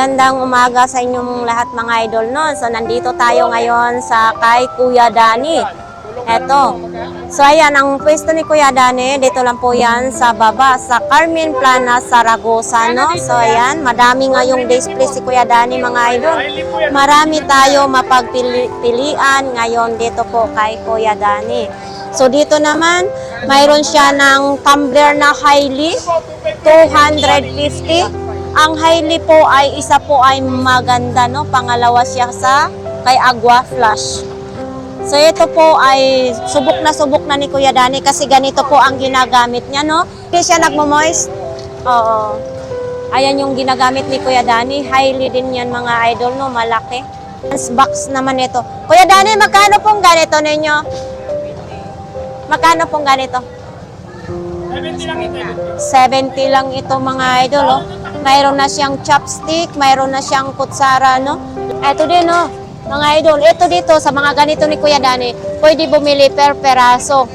Magandang umaga sa inyong lahat mga idol no. So nandito tayo ngayon sa kay Kuya Danny. Eto. So ayan, ang pwesto ni Kuya Danny, dito lang po yan sa baba, sa Carmen Plana, Zaragoza no. So ayan, madami ngayong display si Kuya Danny mga idol. Marami tayo mapagpilian ngayon dito po kay Kuya Danny. So dito naman, mayroon siya ng tumbler na Hailey, 250. Ang Hailey po ay isa po ay maganda, no? Pangalawa siya sa kay Agua Flash. So ito po ay subok na ni Kuya Danny kasi ganito po ang ginagamit niya, no? Hindi siya nagmo-moist. Oo. Ayan yung ginagamit ni Kuya Danny. Hailey din yan mga idol, no? Malaki. Box naman ito. Kuya Danny, magkano pong ganito ninyo? Magkano pong ganito? 70 lang ito. 70 lang ito mga idol, oh. Mayroon na siyang chopstick, mayroon na siyang kutsara, no? Ito din, no? Mga idol, ito dito sa mga ganito ni Kuya Danny, pwede bumili per peraso.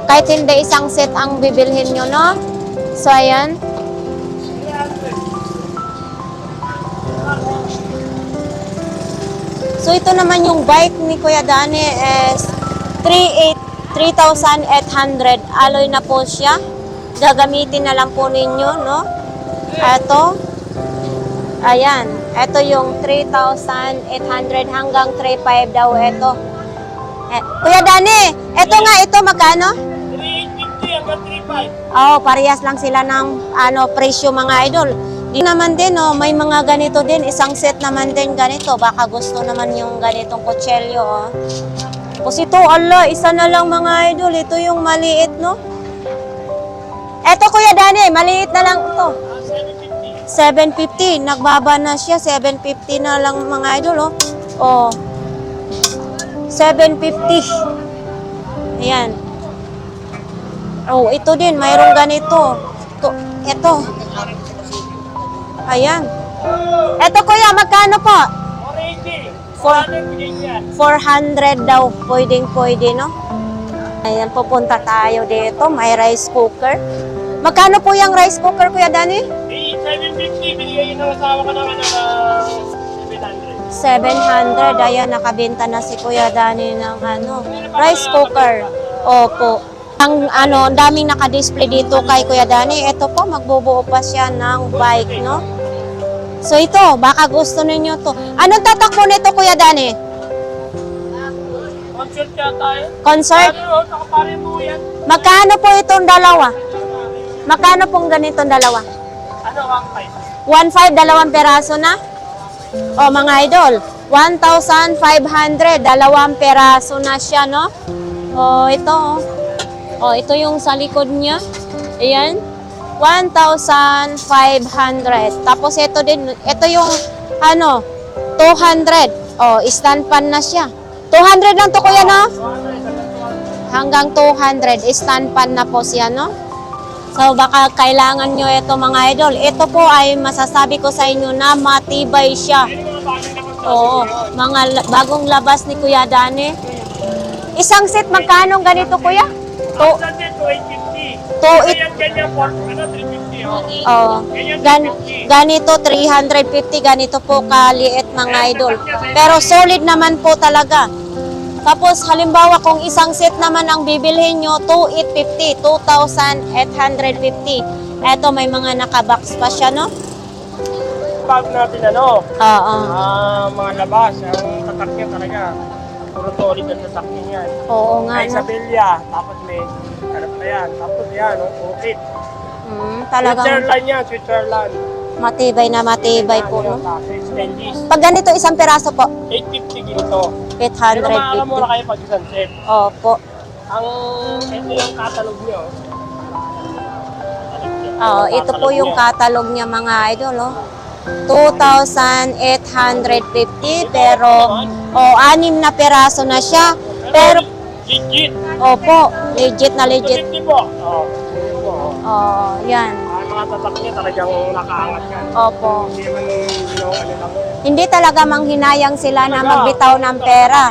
Kahit hindi isang set ang bibilhin nyo, no? So, ayan. So, ito naman yung bike ni Kuya Danny is 3,800. Alloy na po siya. Gagamitin na lang po ninyo, no? Ito. Ayan. Ito yung 3,800 hanggang 3,500 daw ito. Kuya Danny, ito nga, ito magkano? 350 hanggang 350. Oh, parehas lang sila ng presyo mga idol. Di naman din, oh, may mga ganito din. Isang set naman din ganito. Baka gusto naman yung ganitong kutselyo, oh. Tapos ito, ala, isa na lang mga idol. Ito yung maliit, no? Eto, Kuya Danny, maliit na lang ito. 750. Nagbaba na siya. 750 na lang mga idol, oh. Oh. 750. Ayan. Oh, ito din. Mayroong ganito. Ito. Ayan. Eto, Kuya, magkano po? 400 daw. Pwede, no? Ayan, pupunta tayo dito. May rice cooker. Magkano po yung rice cooker, Kuya Danny? 750. Binigay yung asawa ka naman ng 700. Ayan, nakabenta na si Kuya Danny ng rice cooker. Opo. Ang daming naka-display dito kay Kuya Danny. Ito po, magbubuo pa siya ng bike, no? So ito, baka gusto ninyo to. Anong tatakbo nito, Kuya Danny? Concert yata eh. Concert? Nakapare mo yan. Magkano po itong dalawa? Magkano pong ganitong dalawa? Ano, 1,500, dalawang peraso na? O mga idol, 1,500, dalawang peraso na siya, no? O ito, o ito yung sa likod niya. Ayan, 1,500. Tapos ito din, ito yung 200. O, stand pan na siya. 200 lang to, Kuya, no? Hanggang 200, stand pan na po siya, no? So, baka kailangan nyo ito, mga idol. Ito po ay masasabi ko sa inyo na matibay siya. Oo, mga bagong labas ni Kuya Danny. Isang set, magkano ganito, Kuya? 280. Oh, ganito 350, ganito po kaliit mga idol. Pero solid naman po talaga. Tapos halimbawa kung isang set naman ang bibilhin nyo, 2,850, 2,850. Eto may mga nakabox pa siya, no? Bago natin Oo. mga labas, ang tatak niya talaga. Puro solid ang tatak niya yan. Oo nga, May no? Isabela, tapos may harap na yan. Tapos yan, okay. Talagang Switzerland yan, Switzerland. matibay na matibay po, no? Stainless. Pag ganito isang peraso po, 850 ginito. Pero makakamura 850. kayo pag isang set. Opo. Ito yung catalog nyo. Oo, ito po yung catalog niya mga idol, no? 2,850 pero anim na peraso na siya. Pero Legit. opo, legit na legit. 250 po. Yan. Ang mga tatak niya talagang nakaangat yan. Opo. Hindi naman lang. Hindi talaga manghinayang sila na magbitaw ng pera.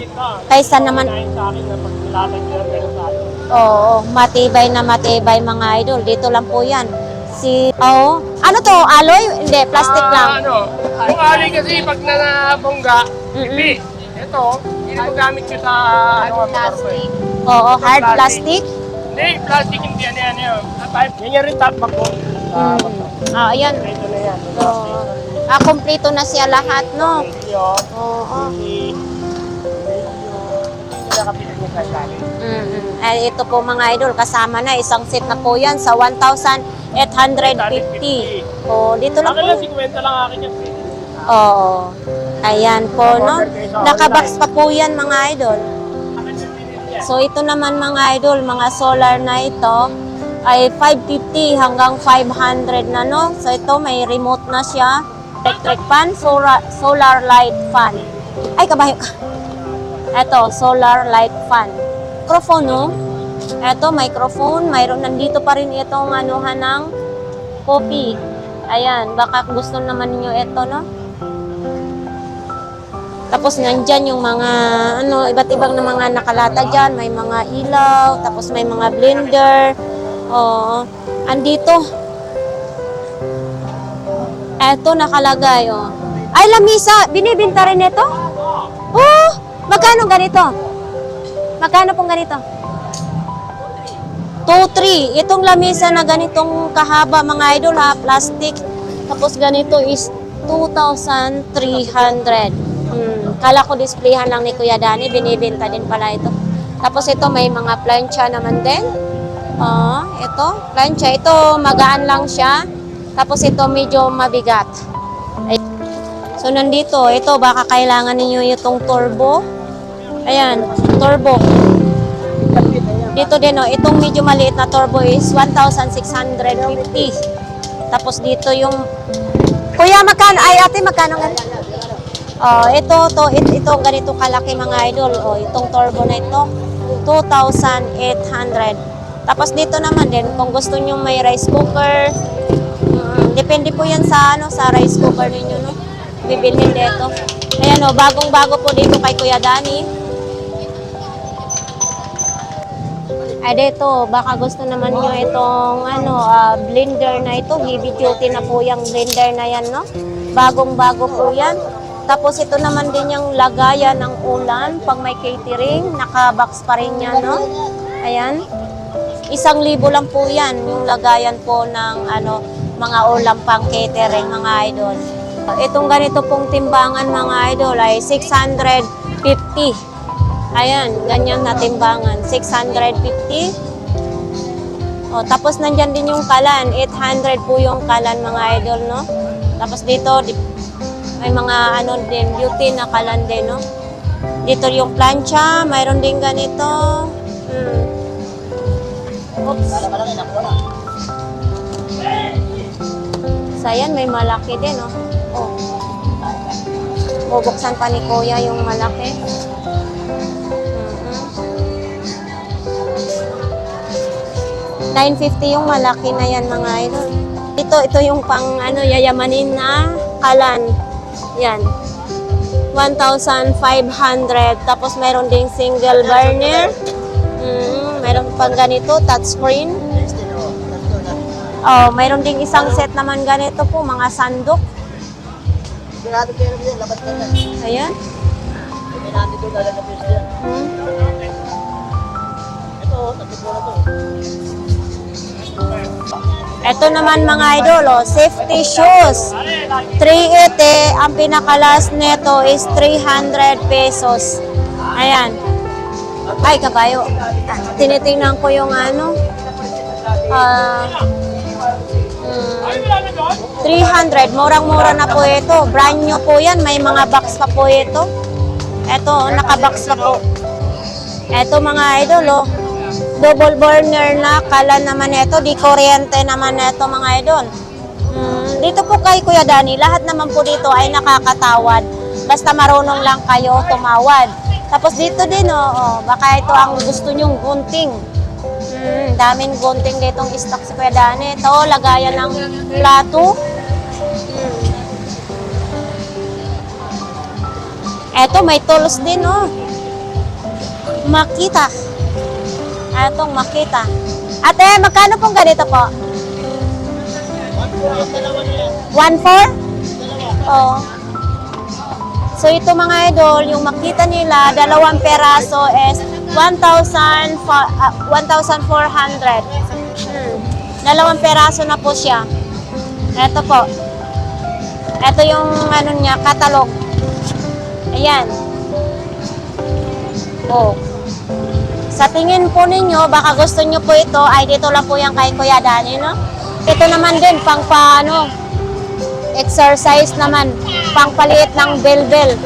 Kaysa naman, Sa akin na pag nilatag nila meron sa akin. oo, matibay na matibay mga idol. Dito lang po yan Ano to? Alloy? Hindi, plastic lang. Yung alay kasi pag nabongga, Mm-mm. ipi. Ito, hindi mo gamit ko sa plastic. Oo, hard plastic. Hindi, plastic hindi yan yun. Yan rin top back ko. Ayan. Ito na yan. Kompleto na siya lahat, no? Yun. Oo. Hindi nakapitin niya sa ilalim. Ito po mga idol, kasama na. Isang set na po yan sa 1,850. Dito lang Akin po. lang, 50 lang akin yan. Oo. Ayan po, no? Nakabox pa po yan mga idol. Akin yung pinili yan. So ito naman mga idol, mga solar na ito ay 550 hanggang 500 na, no? So ito may remote na siya. Electric fan, solar light fan. Ay, kabayo ka. Ito, solar light fan. Microphone, no? Ito, microphone. Mayroon, nandito pa rin itong anuhan ng coffee. Ayan, baka gusto naman niyo ito, no? Tapos nandyan yung mga, iba't ibang na mga nakalata dyan. May mga ilaw, tapos may mga blender. Andito. Eto, nakalagay, Ay, lamisa! Binibinta rin ito? Magkano ganito? Magkano pong ganito? 2,300. Itong lamisa na ganitong kahaba, mga idol, ha? Plastic. Tapos ganito is 2,300. Kala ko displayhan lang ni Kuya Danny. Binibinta din pala ito. Tapos ito, may mga plancha naman din. Ito, plancha. Ito, magaan lang siya. Tapos ito medyo mabigat. So nandito, ito baka kailangan niyo itong turbo. Ayan, turbo. Dito din itong medyo maliit na turbo is 1,650. Tapos dito yung Kuya, magkano? Ay, ate, magkano ganito? Ito ganito kalaki mga idol. Itong turbo na ito, 2,800. Tapos dito naman din, kung gusto niyo may rice cooker, depende po yan sa sa rice cooker ninyo, no? Bibilhin dito. Ayan, bagong-bago po dito kay Kuya Danny. Ay, dito, baka gusto naman niyo itong blender na ito. Heavy duty na po yung blender na yan, no? Bagong-bago po yan. Tapos ito naman din yung lagayan ng ulam pag may catering, naka-box pa rin yan, no? Ayan. 1,000 lang po yan, yung lagayan po ng mga ulam pang catering, mga idol. Itong ganito pong timbangan, mga idol, ay 650. Ayan, ganyan na timbangan, 650. Tapos nandyan din yung kalan, 800 po yung kalan, mga idol, no? Tapos dito, may mga din, beauty na kalan din, no? Dito yung plancha, mayroon din ganito. Oops. So, ayan, may malaki din, bubuksan pa ni Kuya yung malaki. 950 yung malaki na yan, mga idol. Ito yung pang yayamanin na kalan. Yan. 1,500. Tapos mayroon ding single burner. Mayroon pang ganito, touchscreen. Mayroon ding isang set naman ganito po, mga sandok. Ayan. Ito naman mga idol, safety shoes. 380, ang pinakalas nito is 300 pesos. Ayan. Ay, kabayo. Tinitingnan ko yung 300, murang-mura na po ito. Brand new po yan, may mga box pa po ito. Ito, naka-box pa po. Ito mga idol, double burner na kalan naman ito, di kuryente naman ito mga idol. Dito po kay Kuya Danny, lahat naman po dito ay nakakatawad. Basta marunong lang kayo tumawad. Tapos dito din, baka ito ang gusto nyong gunting. Daming gunting ditong stock si Kuya Danny. Ito, lagayan ng plato. Ito, may tools din, Makita. Etong Makita. Ate, magkano pong ganito po? 1.4? Oo. So ito mga idol, yung makita nila, 2 peraso is 1,400. 2 peraso na po siya. Ito po. Ito yung ano niya, catalog. Ayan. Oh. Sa tingin po ninyo, baka gusto nyo po ito, ay dito lang po yan kay Kuya Danny, no? Ito naman din, pang paano, exercise naman, pang paliit ng bell-bell.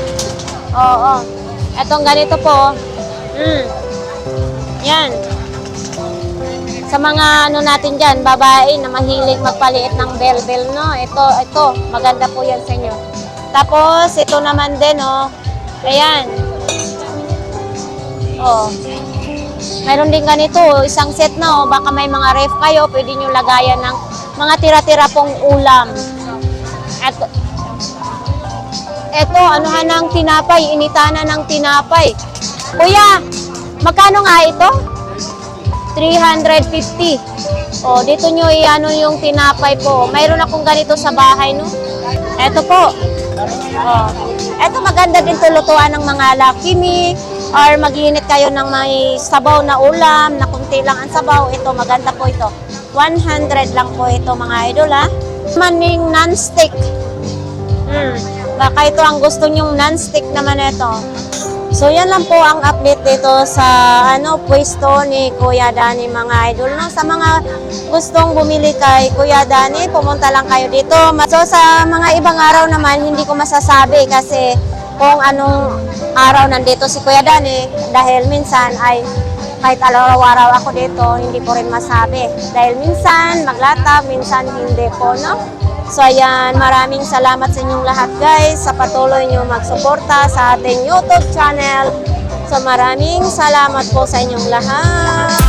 Oo. Etong ganito po. Yan. Sa mga ano natin dyan, babae na mahilig magpaliit ng bell-bell, no? Ito, maganda po yan sa inyo. Tapos, ito naman din, oh. Ayan. Oh. Mayroon din ganito, isang set na, oh. Baka may mga ref kayo, pwede nyo lagayan ng mga tira-tira pong ulam. Ito, anuhan ng tinapay, initana ng tinapay. Kuya, magkano nga ito? 350. O, dito nyo i-ano yung tinapay po. Mayroon akong ganito sa bahay, no? Ito po. O, ito maganda din tulutuan ng mga Lucky Me or mag-init kayo ng may sabaw na ulam, na kunti lang ang sabaw. Ito, maganda po ito. 100 lang po ito mga idol, ha? Maning non-stick. Baka ito ang gusto nyong non-stick naman ito. So yan lang po ang update dito sa pwesto ni Kuya Danny mga idol. No? Sa mga gustong bumili kay Kuya Danny, pumunta lang kayo dito. So sa mga ibang araw naman, hindi ko masasabi kasi kung anong araw nandito si Kuya Danny. Dahil minsan ay kahit araw-araw ako dito, hindi ko rin masabi. Dahil minsan maglatag, minsan hindi po, no? So ayan, maraming salamat sa inyong lahat guys sa patuloy nyo magsuporta sa ating YouTube channel. So maraming salamat po sa inyong lahat.